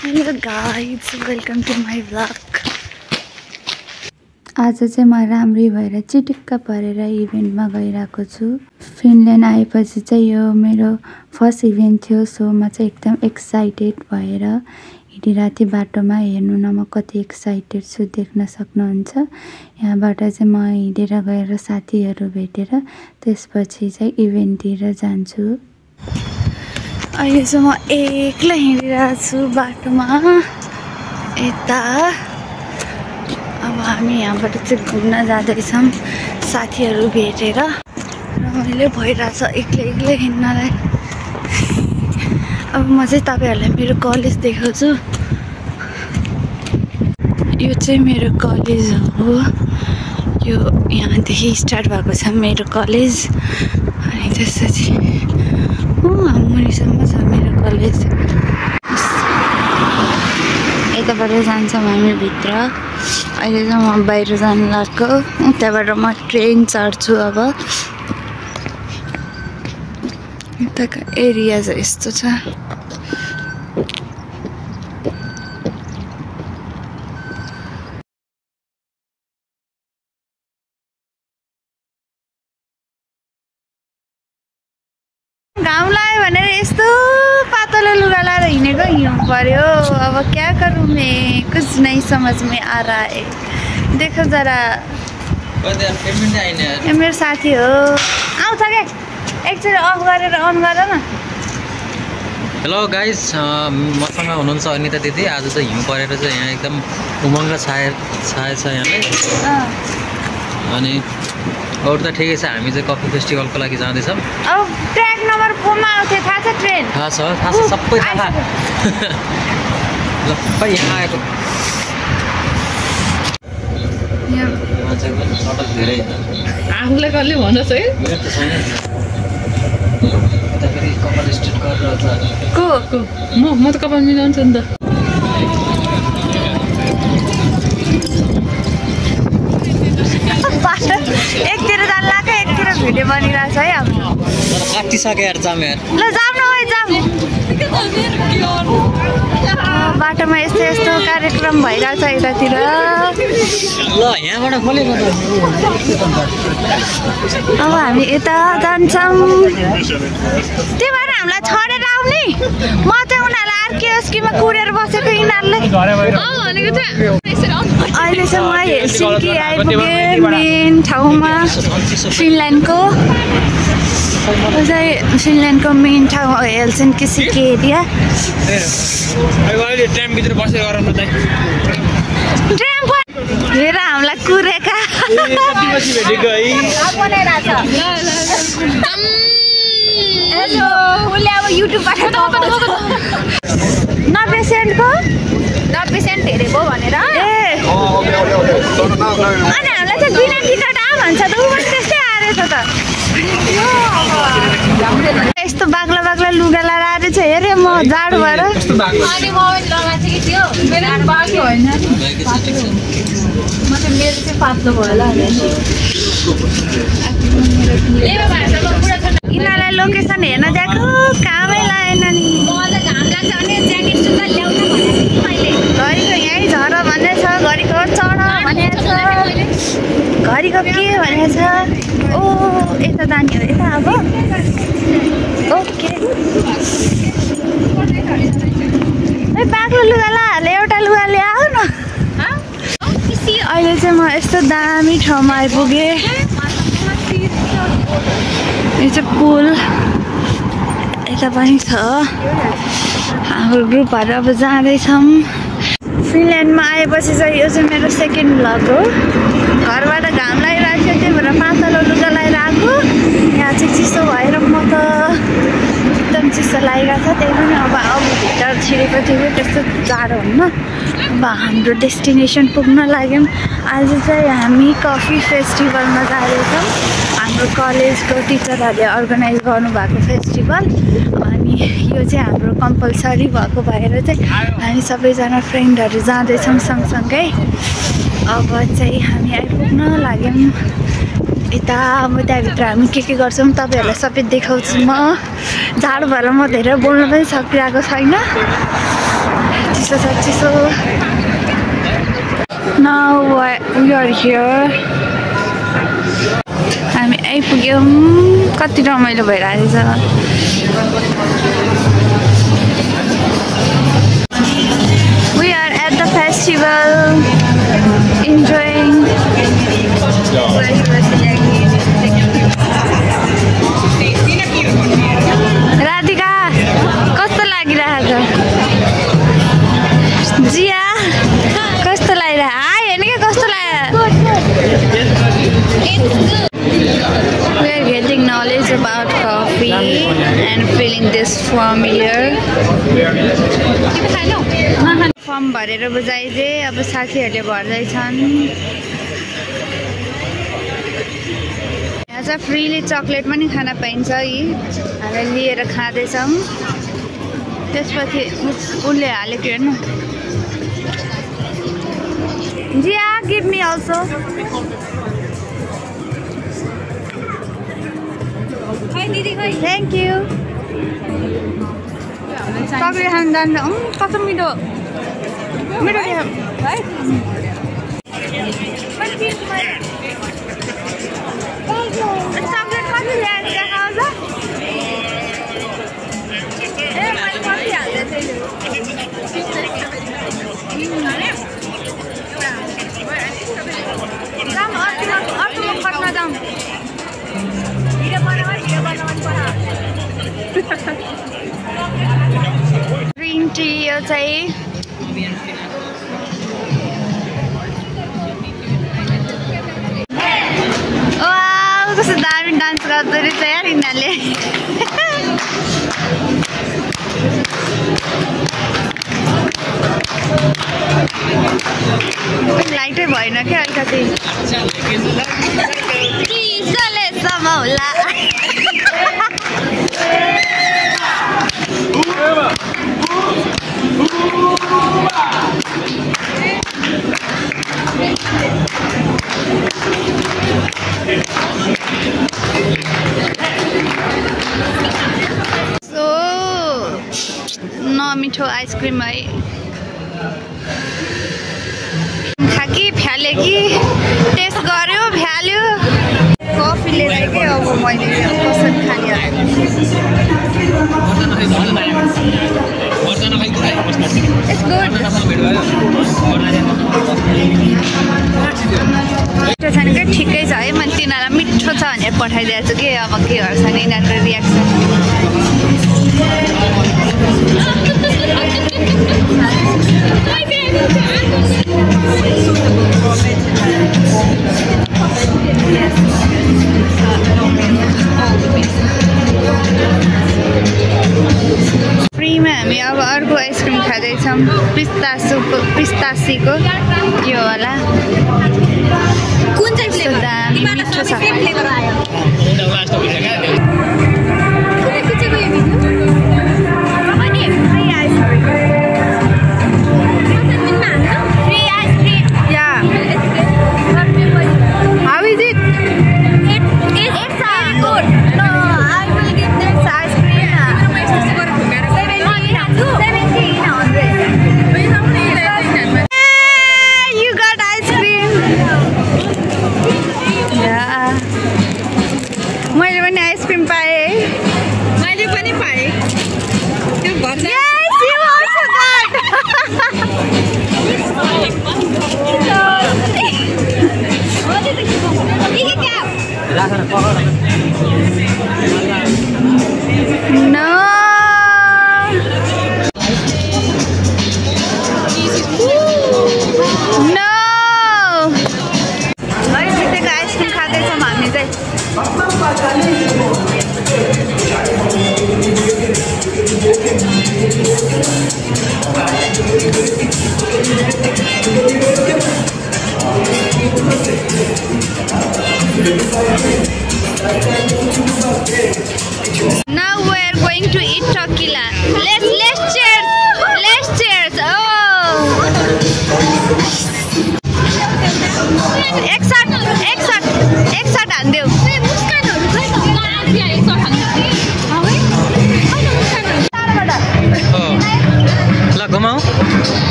Hello guys, welcome to my vlog. आज चाहिँ म राम्रै भएर चिटिक्क परेर इभेन्टमा गइरहेको छु। फिनल्यान्ड आएपछि चाहिँ यो मेरो फर्स्ट इभेन्ट थियो, सो म चाहिँ एकदम एक्साइटेड भएर हिँडिरहेको थिएँ बाटोमा। हेर्नु न म कति एक्साइटेड छु, देख्न सक्नुहुन्छ। यहाँबाट चाहिँ म हिँडेर गएर साथीहरू भेटेर त्यसपछि चाहिँ इभेन्टतिर जान्छु। अहिले चाहिँ म एक्लै हिँडिरहेको छु बाटोमा यता। अब हामी यहाँबाट चाहिँ घुम्न जाँदैछौँ साथीहरू भेटेर। रमाइलो भइरहेछ एक्लै हिँड्नलाई। अब म चाहिँ तपाईँहरूलाई मेरो कलेज देखाउँछु। यो चाहिँ मेरो कलेज हो। यो यहाँदेखि स्टार्ट भएको छ मेरो कलेज। अनि त्यसपछि मुनिसम्म छ मेरो कलेज। यताबाट जान्छौँ हामी भित्र। अहिले चाहिँ म बाहिर जानु लाग्यो। त्यहाँबाट म ट्रेन चढ्छु। अब यताको एरिया चाहिँ यस्तो छ। घाम लाग्यो भनेर यस्तो पातलो लुगा लाएर हिँडेको हिँड्नु पर्यो। अब क्या करूँ मैं, कुछ नहीं समझ में आ रहा है। देखो जरा, ये मेरो साथी हो। आउँछ क्या, एकचोटि अफ गरेर अन गर न। हेलो गाइस, मसँग हुनुहुन्छ अनिता दिदी। आज चाहिँ हिउँ परेर चाहिँ यहाँ एकदम उमङ्ग छाएछ यहाँलाई। अनि अरू त ठिकै छ। हामी चाहिँ कफी फेस्टिभलको लागि जाँदैछौँ। अब ट्र्याक नम्बर 4 मा आउँथ्यो, थाहा छ ट्रेन? थाहा छ सबै थाहा। ल भाइ यहाँ आएको मान्छेको सडक धेरै आफूलाई कसले भन्छ है? फेरि कपाल स्ट्रेट गरेर को म त कपाल मिलाउँछु नि त। एकतिर जानु लाग्यो, एकतिर भिडियो बनिरहेको छ है। अब काटिसक्यो यार, जाम यार। ल जाम न, जाम। बाटोमा यस्तो यस्तो कार्यक्रम भइरहेको छ यतातिर। ल यहाँबाट खोलेको त। अब हामी यता जान्छौँ। त्यही भएर हामीलाई छरेर आउने। म चाहिँ उनीहरूलाई आर्कियोस्कीमा कुरेर बसेको यिनीहरूले। अहिले चाहिँ म हेलसिन्की आइपुगेँ, मेन ठाउँमा फिनल्यान्डको। फिनल्यान्डको मेन ठाउँ हो हेलसिन्की सिटी एरिया। हेर हामीलाई कुरेका। उसले अब युट्युबबाट 90 सेन्टको 90 सेन्ट हेरेको भनेर। अनि हामीलाई चाहिँ बिना टिकट आ भन्छ त। ऊ पनि त्यस्तै आएछ त। यस्तो बाग्ला बाग्ला लुगा लाएर आएर चाहिँ हेरेँ म जाडो भएर। मेरो चाहिँ पातलो भयो होला। यिनीहरूलाई लोकेसन हेर्न दिएको कामै लागेन नि। घरिको यहीँ झर भन्ने छ, घरिको चढ भनेको छ, घरिको के भनेको छ। ओ यता जाने हो यता। अब ओके बाक्लो लुगा लाहरूले एउटा लुगा ल्याऊ न। अहिले चाहिँ म यस्तो दामी ठाउँमा आइपुगेँ। यो चाहिँ पुल यता पनि छ। हाम्रो ग्रुपहरू अब जाँदैछौँ। फिनल्यान्डमा आएपछि चाहिँ यो चाहिँ मेरो सेकेन्ड भ्लग हो। घरबाट घाम लागिरहेको थियो, त्यही भएर पातलो लुगा लगाएर आएको। यहाँ चाहिँ चिसो भएर म त एकदम चिसो लागिरहेको छ। त्यही पनि अब भित्र छिरेपछि त्यस्तो जाडो हुन्न। अब हाम्रो डेस्टिनेसन पुग्न लाग्यौँ। आज चाहिँ हामी कफी फेस्टिभलमा जाँदैछौँ। हाम्रो कलेजको टिचरहरूले अर्गनाइज गर्नुभएको फेस्टिभल। अनि यो चाहिँ हाम्रो कम्पलसरी भएको भएर चाहिँ हामी सबैजना फ्रेन्डहरू जाँदैछौँ सँगसँगै। अब चाहिँ हामी आइपुग्न लाग्यौँ यता। अब त्यहाँभित्र हामी के गर्छौँ तपाईँहरूलाई सबै देखाउँछु म। जाडो भएर म धेरै बोल्न पनि सकिरहेको छैन। चिसो छ चिसो Now we are here. हामी आइपुग्यौँ कति रमाइलो भइरहेको छ We are at the festival enjoying Radhika कस्तो लागिरहेको छ जिया कस्तो लागिरहेको हाय हेर्नु के कस्तो लाग्यो We are getting knowledge about coffee and feeling this familiar. Form भरेर बुझाइदे अब साथीहरूले भर्दैछन् यहाँ चाहिँ फ्रीली चकलेट पनि खान पाइन्छ यी हामी लिएर खाँदैछौँ त्यसपछि उसले हालेको हेर्नु Jiya give me also thank you chocolate खानु जान्छ कस्तो मिठो मिठो है चकलेट कति ल्याएर देखाउँछ ए मैले कति हाल्दै थिएँ जाऊँ अर्को कट्न जाऊँ ग्रीन टी यो चाहिँ कस्तो दामी डान्स गर्दो रहेछ यार यिनीहरूले लाइटै भएन क्या अलिकति चिसोले समाउला नमिठो आइसक्रिम है खा कि फ्याले कि टेस्ट गर्यो फ्याल्यो कफी लिएर के अब मैले कसरी खाने मिठो छैन क्या ठिकै छ है मैले तिनीहरूलाई मिठो छ भनेर पठाइदिएको छु कि अब के गर्छ नि यिनीहरूको रियाक्सन फ्रीमा हामी अब अर्को आइसक्रिम खाँदैछौँ पिस्तासीको यो होला कुन चाहिँ दामी मिठो छ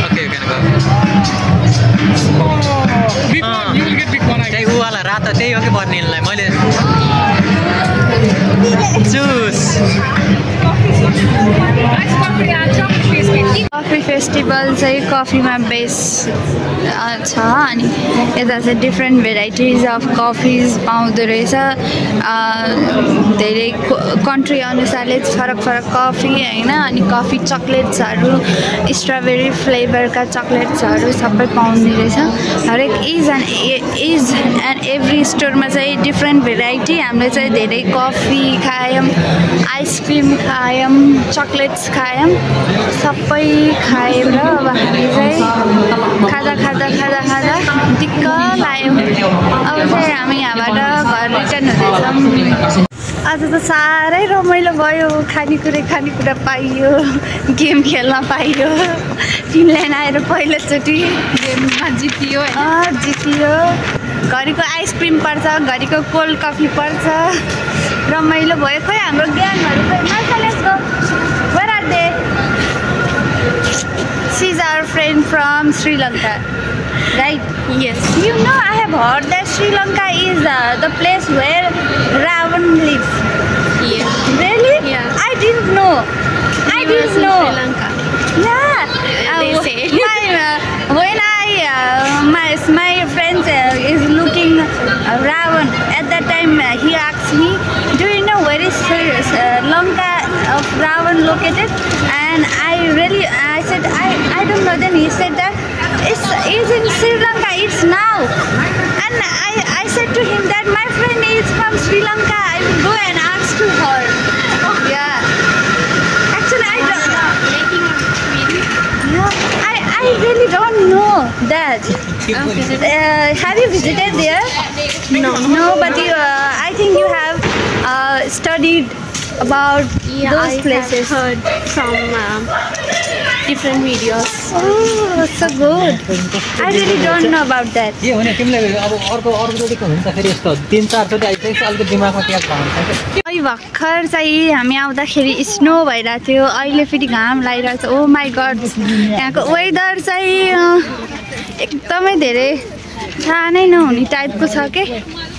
Okay, can go. Big one, you will get big one. I त्यही उवाला रातो त्यही हो कि बर्निललाई मैले चुस कफी फेस्टिभल चाहिँ कफीमा बेस छ अनि यता चाहिँ डिफ्रेन्ट भेराइटिज अफ कफिज पाउँदो रहेछ धेरै कन्ट्री अनुसारले फरक फरक कफी होइन अनि कफी चक्लेट्सहरू स्ट्रबेरी फ्लेभरका चक्लेट्सहरू सबै पाउने रहेछ हरेक इज एन्ड एभ्री स्टोरमा चाहिँ डिफ्रेन्ट भेराइटी हामीले चाहिँ धेरै कफी खायौँ आइसक्रिम खायौँ चक्लेट्स खायौँ सबै खाएर अब हामी चाहिँ खाँदा दिक्क लाग्यो अब चाहिँ हामी यहाँबाट घर रिटर्न हुँदैछौँ आज त साह्रै रमाइलो भयो खानेकुरा पाइयो गेम खेल्न पाइयो टिमल्यान्ड आएर पहिलोचोटि गेममा जितियो घरिको आइसक्रिम पर्छ घरिको कोल्ड कफी पर्छ रमाइलो भयो खोइ हाम्रो ज्ञानहरू खोइ मान्छेलेसको where are they she is our friend from Sri Lanka right? Yes. You know, I have heard that Sri Lanka is the place where Ravan lives. Yeah. Really? Yeah. I didn't know. I didn't know. Sri Lanka. Yeah. They say. When my friend is looking Ravan, at that time he asked me, do you know where is Lanka of Ravan located? And I said, I don't know. Then he said that it's in Sri Lanka, it's now. And I said to him that my friend is from Sri Lanka, I will go and ask to her. Yeah. Actually, I don't know. Yeah, I really don't know that. Have you visited there? No, but I think you have studied about those places. I have heard from different videos. Oh, so good. I really don't know about that. के भने तिमीले अब अर्कोचोटि के हुन्छ फेरि यस्तो 3-4 चोटि आइसकेपछि अलिकति दिमागमा क्याच हुन्छ अहिले भर्खर चाहिँ हामी आउँदाखेरि स्नो भइरहेको थियो अहिले फेरि घाम लागिरहेको छ ओ माई गड यहाँको वेदर चाहिँ एकदमै धेरै थाहा नै नहुने टाइपको छ के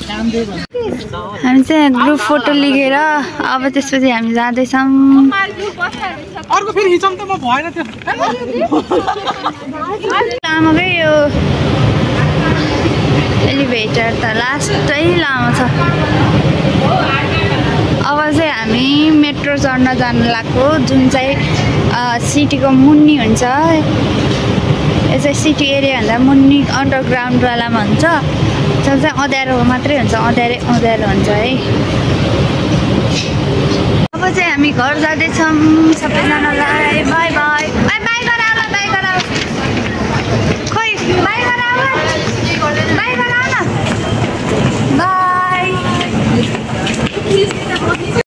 हामी चाहिँ ग्रुप फोटो लिएर अब त्यसपछि हामी जाँदैछौँ अर्को फेरि हिचम त म भएन त्यो लामोकै यो एलिभेटर त लास्टै लामो छ अब चाहिँ हामी मेट्रो चढ्न जानु लाग्यो जुन चाहिँ सिटीको मुन्नी हुन्छ यो चाहिँ सिटी एरियाभन्दा मुन्नी अन्डरग्राउन्डवालामा हुन्छ जब चाहिँ अँध्यारो मात्रै हुन्छ अँध्यारो हुन्छ है अब चाहिँ हामी घर जाँदैछौँ सबैजनालाई बाई बाई